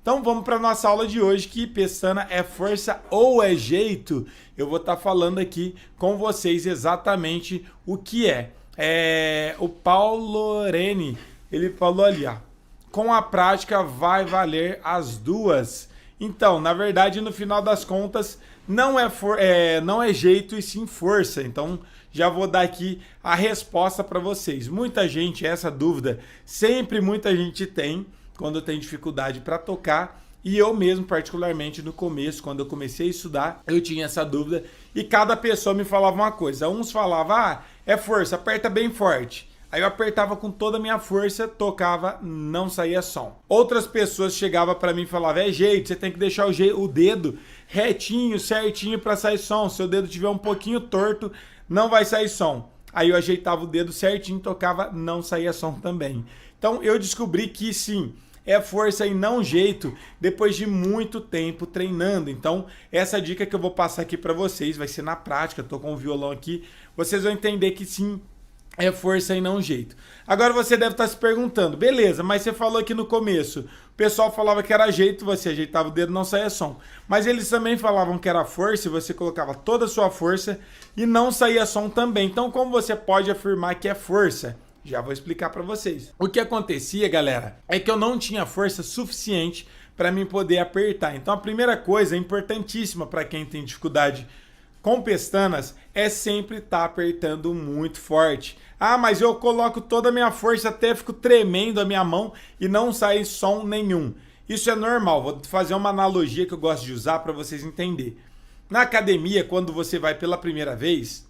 Então vamos para a nossa aula de hoje, que pestana é força ou é jeito? Eu vou estar falando aqui com vocês exatamente o que é. O Paulo Lorene, ele falou ali, ó, com a prática vai valer as duas. Então, na verdade, no final das contas, não é jeito e sim força. Então, já vou dar aqui a resposta para vocês. Muita gente, essa dúvida, sempre muita gente tem quando tem dificuldade para tocar. E eu mesmo, particularmente no começo, quando eu comecei a estudar, eu tinha essa dúvida. E cada pessoa me falava uma coisa. Uns falavam, é força, aperta bem forte. Aí eu apertava com toda a minha força, tocava, não saía som. Outras pessoas chegavam para mim e falavam, é jeito, você tem que deixar o dedo retinho, certinho para sair som. Se o dedo tiver um pouquinho torto, não vai sair som. Aí eu ajeitava o dedo certinho, tocava, não saía som também. Então eu descobri que sim, é força e não jeito, depois de muito tempo treinando. Então, essa dica que eu vou passar aqui para vocês, vai ser na prática, eu tô com o violão aqui, vocês vão entender que sim, é força e não jeito. Agora você deve estar se perguntando, beleza, mas você falou aqui no começo, o pessoal falava que era jeito, você ajeitava o dedo, não saía som. Mas eles também falavam que era força e você colocava toda a sua força e não saía som também. Então, como você pode afirmar que é força? Já vou explicar para vocês. O que acontecia, galera, é que eu não tinha força suficiente para mim poder apertar. Então, a primeira coisa importantíssima para quem tem dificuldade com pestanas é sempre estar apertando muito forte. Ah, mas eu coloco toda a minha força, até fico tremendo a minha mão e não sai som nenhum. Isso é normal, vou fazer uma analogia que eu gosto de usar para vocês entenderem. Na academia, quando você vai pela primeira vez,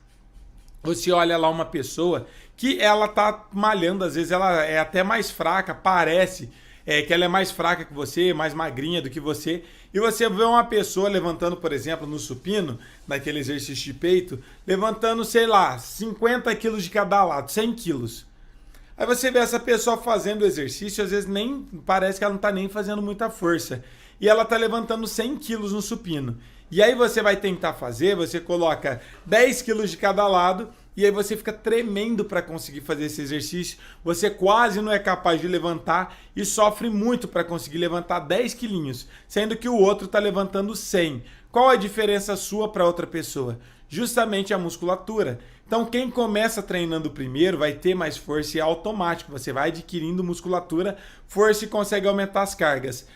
você olha lá uma pessoa que ela tá malhando, às vezes ela é até mais fraca, parece que ela é mais fraca que você, mais magrinha do que você, e você vê uma pessoa levantando, por exemplo, no supino, naquele exercício de peito, levantando, sei lá, 50 quilos de cada lado, 100 quilos. Aí você vê essa pessoa fazendo o exercício, às vezes nem parece que ela não tá nem fazendo muita força, e ela tá levantando 100 quilos no supino. E aí você vai tentar fazer, você coloca 10 quilos de cada lado, e aí você fica tremendo para conseguir fazer esse exercício, você quase não é capaz de levantar e sofre muito para conseguir levantar 10 quilinhos, sendo que o outro está levantando 100. Qual a diferença sua para outra pessoa? Justamente a musculatura. Então quem começa treinando primeiro vai ter mais força e é automático, você vai adquirindo musculatura, força e consegue aumentar as cargas.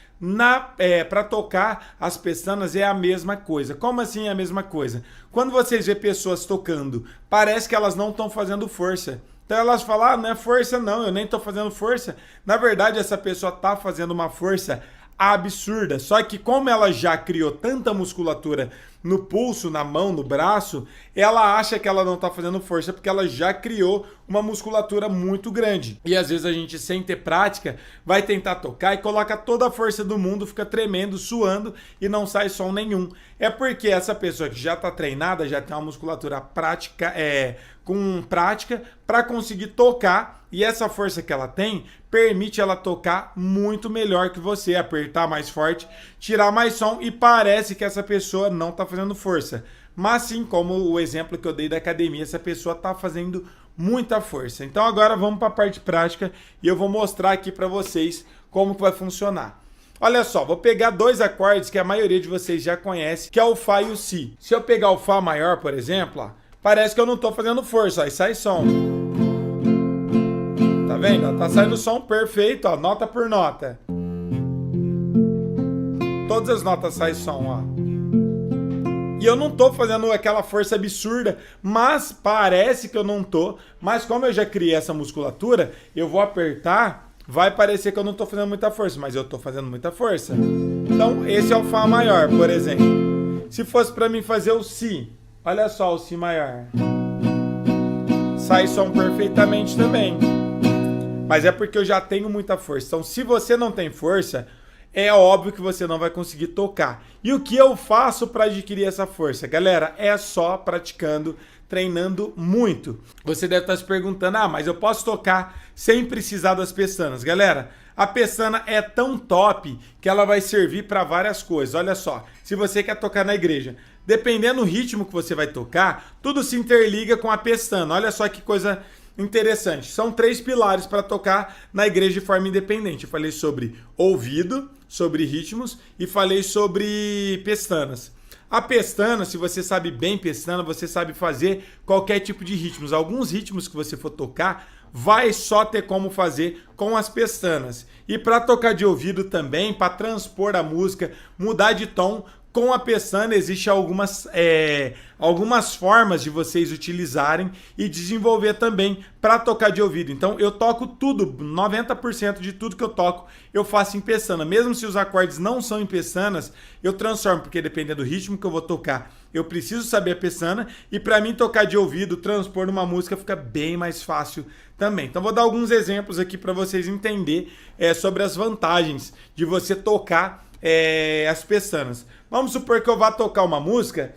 Para tocar as pestanas é a mesma coisa. Como assim é a mesma coisa? Quando vocês vê pessoas tocando, parece que elas não estão fazendo força. Então elas falam, não é força não, eu nem estou fazendo força. Na verdade essa pessoa está fazendo uma força absurda. Só que como ela já criou tanta musculatura no pulso, na mão, no braço, ela acha que ela não está fazendo força porque ela já criou uma musculatura muito grande. E às vezes a gente, sem ter prática, vai tentar tocar e coloca toda a força do mundo, fica tremendo, suando e não sai som nenhum. É porque essa pessoa que já está treinada, já tem uma musculatura prática, com prática para conseguir tocar, e essa força que ela tem permite ela tocar muito melhor que você, apertar mais forte, tirar mais som, e parece que essa pessoa não está fazendo força. Mas sim, como o exemplo que eu dei da academia, essa pessoa está fazendo muita força. Então agora vamos para a parte prática e eu vou mostrar aqui para vocês como que vai funcionar. Olha só, vou pegar dois acordes que a maioria de vocês já conhece, que é o Fá e o Si. Se eu pegar o Fá maior, por exemplo, ó, parece que eu não estou fazendo força, aí sai som. Tá vendo? Tá saindo som perfeito, ó, nota por nota. Todas as notas saem som, ó. E eu não tô fazendo aquela força absurda, mas parece que eu não tô. Mas como eu já criei essa musculatura, eu vou apertar, vai parecer que eu não tô fazendo muita força, mas eu tô fazendo muita força. Então esse é o Fá maior, por exemplo. Se fosse para mim fazer o Si, olha só o Si maior. Sai som perfeitamente também. Mas é porque eu já tenho muita força. Então se você não tem força, é óbvio que você não vai conseguir tocar. E o que eu faço para adquirir essa força? Galera, é só praticando, treinando muito. Você deve estar se perguntando, mas eu posso tocar sem precisar das pestanas. Galera, a pestana é tão top que ela vai servir para várias coisas. Olha só, se você quer tocar na igreja, dependendo do ritmo que você vai tocar, tudo se interliga com a pestana. Olha só que coisa interessante. São 3 pilares para tocar na igreja de forma independente. Eu falei sobre ouvido, sobre ritmos e falei sobre pestanas. A pestana, se você sabe bem pestana, você sabe fazer qualquer tipo de ritmos. Alguns ritmos que você for tocar, vai só ter como fazer com as pestanas. E para tocar de ouvido também, para transpor a música, mudar de tom, com a pestana existe algumas formas de vocês utilizarem e desenvolver também para tocar de ouvido. Então eu toco tudo, 90% de tudo que eu toco eu faço em pestana. Mesmo se os acordes não são em pestanas, eu transformo, porque dependendo do ritmo que eu vou tocar, eu preciso saber a pestana e para mim tocar de ouvido, transpor numa música fica bem mais fácil também. Então vou dar alguns exemplos aqui para vocês entenderem sobre as vantagens de você tocar as pestanas. Vamos supor que eu vá tocar uma música,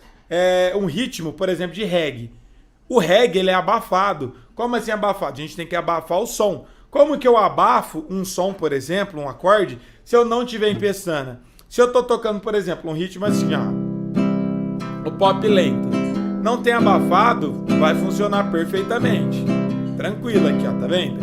um ritmo, por exemplo, de reggae. O reggae ele é abafado. Como assim abafado? A gente tem que abafar o som. Como que eu abafo um som, por exemplo, um acorde, se eu não tiver em pestana? Se eu tô tocando, por exemplo, um ritmo assim, ó, o pop lento, não tem abafado, vai funcionar perfeitamente. Tranquilo aqui, ó, tá vendo?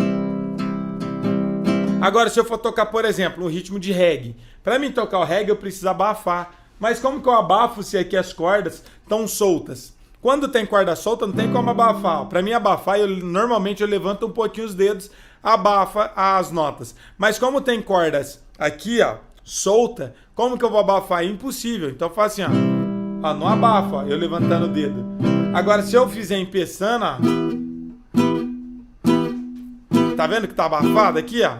Agora, se eu for tocar, por exemplo, um ritmo de reggae, para mim tocar o reggae eu preciso abafar. Mas como que eu abafo se aqui as cordas estão soltas? Quando tem corda solta, não tem como abafar. Para mim abafar, normalmente eu levanto um pouquinho os dedos, abafa as notas. Mas como tem cordas aqui, ó, solta, como que eu vou abafar? É impossível. Então eu faço assim, ó, não abafa, ó, eu levantando o dedo. Agora, se eu fizer em pestana, ó, tá vendo que tá abafado aqui, ó?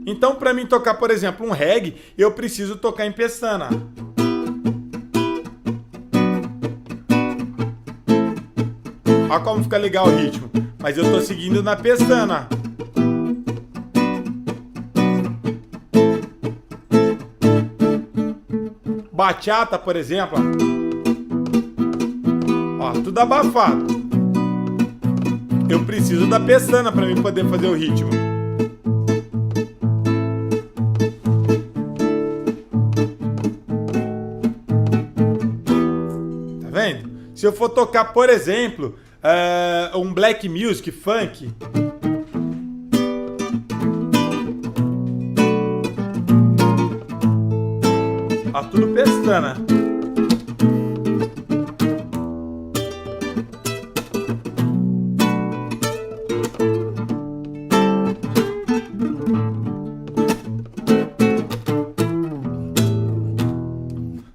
Então, para mim tocar, por exemplo, um reggae, eu preciso tocar em pestana. Olha como fica legal o ritmo. Mas eu tô seguindo na pestana. Bachata, por exemplo. Ó, tudo abafado. Eu preciso da pestana para mim poder fazer o ritmo. Se eu for tocar, por exemplo, um black music, funk, ó, tudo pestana.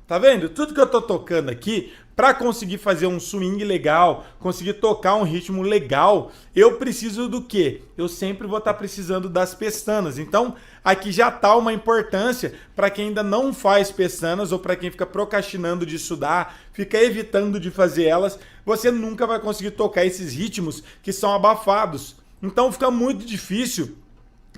Tá vendo? Tudo que eu tô tocando aqui, para conseguir fazer um swing legal, conseguir tocar um ritmo legal, eu preciso do quê? Eu sempre vou estar precisando das pestanas. Então, aqui já tá uma importância para quem ainda não faz pestanas ou para quem fica procrastinando de estudar, fica evitando de fazer elas, você nunca vai conseguir tocar esses ritmos que são abafados. Então, fica muito difícil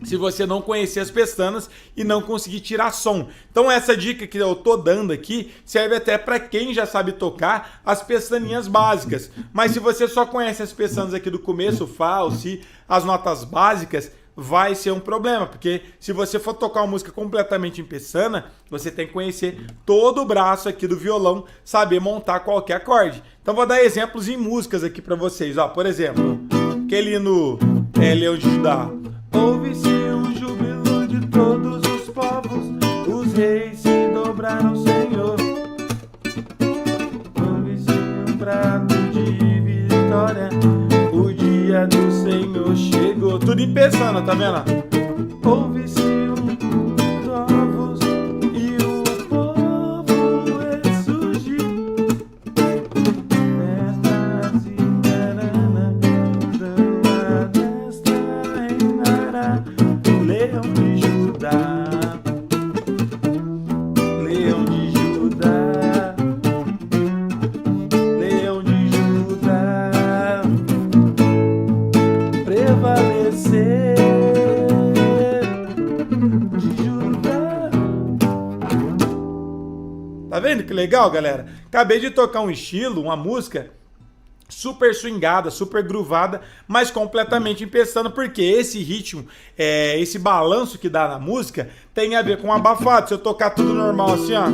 se você não conhecer as pestanas e não conseguir tirar som. Então essa dica que eu tô dando aqui serve até para quem já sabe tocar as pestaninhas básicas. Mas se você só conhece as pestanas aqui do começo, Fá, o Si, as notas básicas, vai ser um problema, porque se você for tocar uma música completamente em pestana, você tem que conhecer todo o braço aqui do violão, saber montar qualquer acorde. Então vou dar exemplos em músicas aqui para vocês. Ó, por exemplo, aquele no Leão de Judá. Ouve-se o júbilo de todos os povos, os reis se dobraram, Senhor. Ouve-se um prato de vitória, o dia do Senhor chegou. Tudo em pestana, tá vendo? Ouve-se os povos e o povo ressurgiu. Nesta cidadana, da destra reinará, Leão de Judá, Leão de Judá, Leão de Judá, prevalecer de Judá. Tá vendo que legal, galera? Acabei de tocar um estilo, uma música super swingada, super groovada, mas completamente em pestana, porque esse ritmo, esse balanço que dá na música tem a ver com abafado. Se eu tocar tudo normal assim, ó,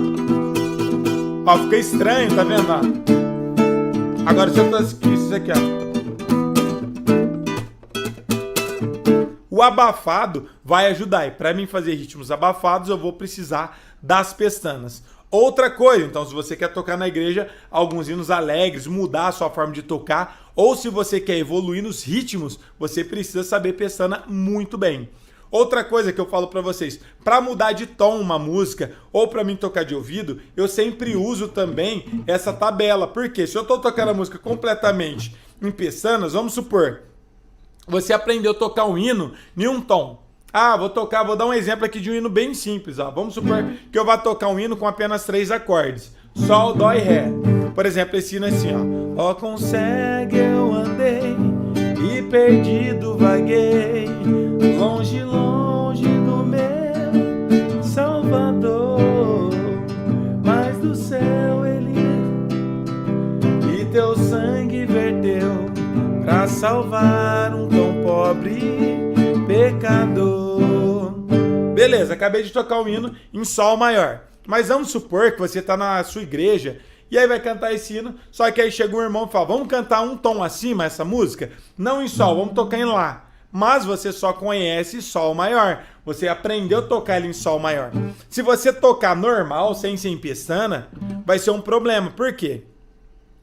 fica estranho, tá vendo? Ó? Agora se eu tocar isso aqui, ó, o o abafado vai ajudar. E para mim fazer ritmos abafados, eu vou precisar das pestanas. Outra coisa, então, se você quer tocar na igreja alguns hinos alegres, mudar a sua forma de tocar, ou se você quer evoluir nos ritmos, você precisa saber pestana muito bem. Outra coisa que eu falo pra vocês, pra mudar de tom uma música ou pra mim tocar de ouvido, eu sempre uso também essa tabela. Porque se eu tô tocando a música completamente em pestanas, vamos supor, você aprendeu a tocar um hino em um tom. Ah, vou dar um exemplo aqui de um hino bem simples. Ó. Vamos supor que eu vá tocar um hino com apenas 3 acordes. Sol, Dó e Ré. Por exemplo, esse hino é assim, ó. Ó, com cego eu andei e perdido vaguei, longe, longe do meu Salvador, mas do céu ele e teu sangue verteu pra salvar um tão pobre pecador. Beleza, acabei de tocar o hino em Sol maior. Mas vamos supor que você está na sua igreja e aí vai cantar esse hino, só que aí chega um irmão e fala, vamos cantar um tom acima essa música? Não em Sol, vamos tocar em Lá. Mas você só conhece Sol maior. Você aprendeu a tocar ele em Sol maior. Se você tocar normal, sem ser em pestana, vai ser um problema. Por quê?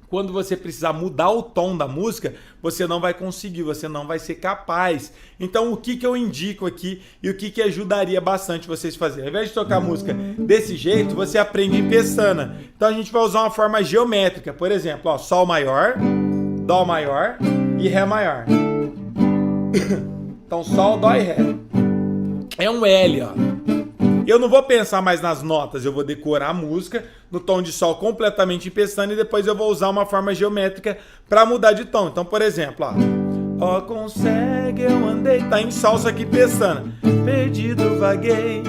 Quando você precisar mudar o tom da música, você não vai conseguir, você não vai ser capaz. Então, o que eu indico aqui e o que ajudaria bastante vocês a fazer? Ao invés de tocar a música desse jeito, você aprende em pestana. Então, a gente vai usar uma forma geométrica. Por exemplo, ó, Sol maior, Dó maior e Ré maior. Então, Sol, Dó e Ré. É um L, ó. Eu não vou pensar mais nas notas, eu vou decorar a música no tom de Sol completamente em pestana e depois eu vou usar uma forma geométrica para mudar de tom. Então, por exemplo, ó, consegue eu andei, tá em Sol, só que pestana. Perdido vaguei,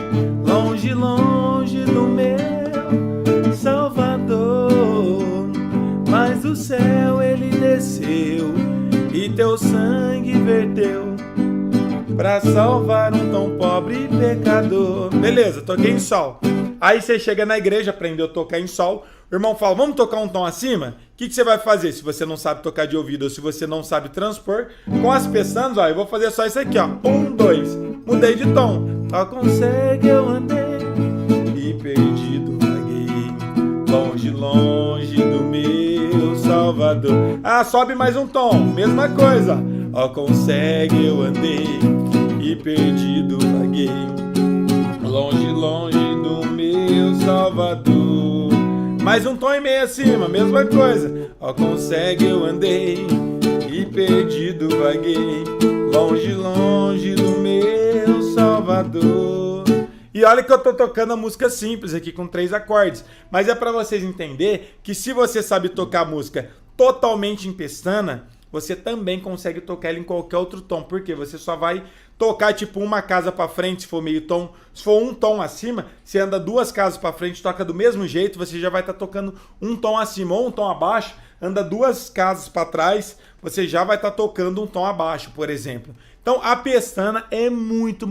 longe, longe do meu Salvador, mas do céu ele desceu e teu sangue verteu pra salvar um tão pobre pecador. Beleza, toquei em Sol. Aí você chega na igreja, aprendeu a tocar em Sol. O irmão fala, vamos tocar um tom acima? O que você vai fazer se você não sabe tocar de ouvido ou se você não sabe transpor? Com as pestanas, ó, eu vou fazer só isso aqui, ó. 1, 2. Mudei de tom. Ó, consegue eu andei e perdido vaguei, longe, longe do meu Salvador. Ah, sobe mais um tom. Mesma coisa. Ó, consegue eu andei e perdido vaguei, longe, longe do meu Salvador. Mais um tom e meio acima, mesma coisa. Ó, consegue eu andei e perdido vaguei, longe, longe do meu Salvador. E olha que eu tô tocando a música simples aqui com 3 acordes, mas é para vocês entenderem que se você sabe tocar a música totalmente em pestana, você também consegue tocar ela em qualquer outro tom, porque você só vai tocar tipo uma casa para frente se for meio tom, se for um tom acima, você anda 2 casas para frente, toca do mesmo jeito, você já vai estar tocando um tom acima ou um tom abaixo, anda 2 casas para trás, você já vai estar tocando um tom abaixo, por exemplo. Então a pestana é muito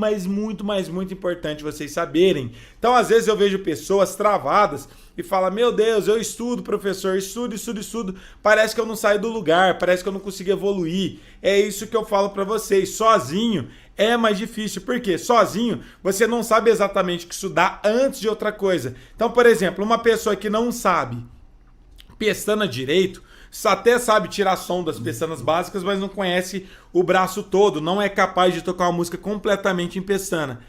importante vocês saberem. Então às vezes eu vejo pessoas travadas e falam, meu Deus, eu estudo, professor, estudo, parece que eu não saio do lugar, parece que eu não consigo evoluir. É isso que eu falo para vocês, sozinho é mais difícil, porque sozinho você não sabe exatamente o que estudar antes de outra coisa. Então, por exemplo, uma pessoa que não sabe pestana direito, até sabe tirar som das pestanas básicas, mas não conhece o braço todo, não é capaz de tocar uma música completamente em pestana.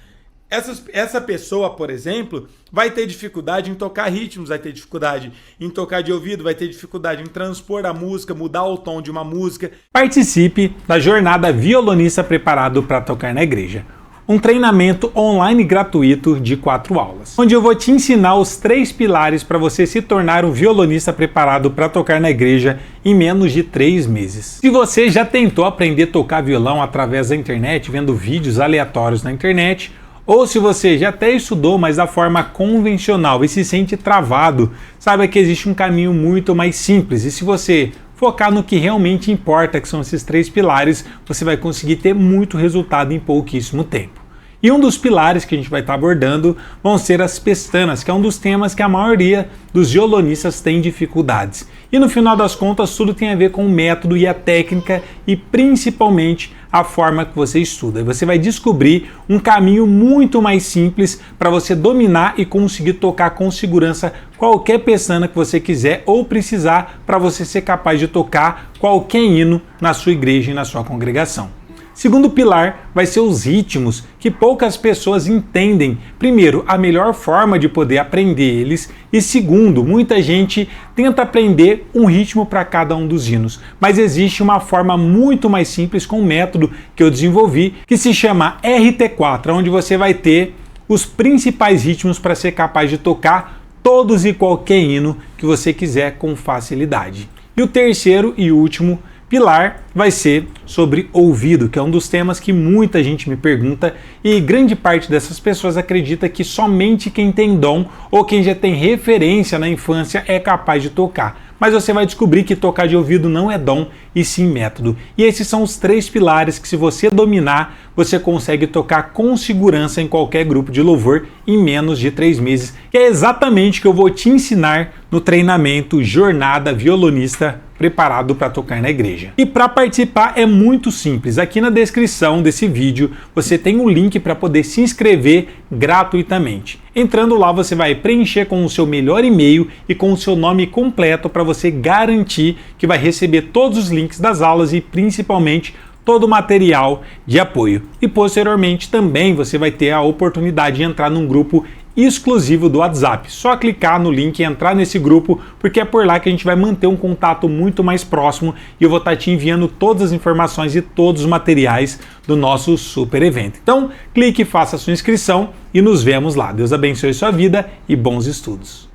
Essa pessoa, por exemplo, vai ter dificuldade em tocar ritmos, vai ter dificuldade em tocar de ouvido, vai ter dificuldade em transpor a música, mudar o tom de uma música. Participe da jornada Violonista Preparado para Tocar na Igreja. Um treinamento online gratuito de 4 aulas, onde eu vou te ensinar os 3 pilares para você se tornar um violonista preparado para tocar na igreja em menos de 3 meses. Se você já tentou aprender a tocar violão através da internet, vendo vídeos aleatórios na internet, ou se você já até estudou, mas da forma convencional e se sente travado, saiba que existe um caminho muito mais simples. E se você focar no que realmente importa, que são esses 3 pilares, você vai conseguir ter muito resultado em pouquíssimo tempo. E um dos pilares que a gente vai estar abordando vão ser as pestanas, que é um dos temas que a maioria dos violonistas tem dificuldades. E no final das contas, tudo tem a ver com o método e a técnica e principalmente a forma que você estuda. Você vai descobrir um caminho muito mais simples para você dominar e conseguir tocar com segurança qualquer pestana que você quiser ou precisar para você ser capaz de tocar qualquer hino na sua igreja e na sua congregação. Segundo pilar vai ser os ritmos, que poucas pessoas entendem. Primeiro, a melhor forma de poder aprender eles e segundo, muita gente tenta aprender um ritmo para cada um dos hinos. Mas existe uma forma muito mais simples com um método que eu desenvolvi que se chama RT4, onde você vai ter os principais ritmos para ser capaz de tocar todos e qualquer hino que você quiser com facilidade. E o terceiro e último pilar vai ser sobre ouvido, que é um dos temas que muita gente me pergunta e grande parte dessas pessoas acredita que somente quem tem dom ou quem já tem referência na infância é capaz de tocar. Mas você vai descobrir que tocar de ouvido não é dom e sim método. E esses são os 3 pilares que, se você dominar, você consegue tocar com segurança em qualquer grupo de louvor em menos de 3 meses. Que é exatamente o que eu vou te ensinar no treinamento Jornada Violonista Preparado para Tocar na Igreja. E para participar é muito simples. Aqui na descrição desse vídeo você tem um link para poder se inscrever gratuitamente. Entrando lá você vai preencher com o seu melhor e-mail e com o seu nome completo para você garantir que vai receber todos os links das aulas e principalmente todo o material de apoio. E posteriormente também você vai ter a oportunidade de entrar num grupo exclusivo do WhatsApp. Só clicar no link e entrar nesse grupo, porque é por lá que a gente vai manter um contato muito mais próximo e eu vou estar te enviando todas as informações e todos os materiais do nosso super evento. Então, clique e faça a sua inscrição e nos vemos lá. Deus abençoe sua vida e bons estudos.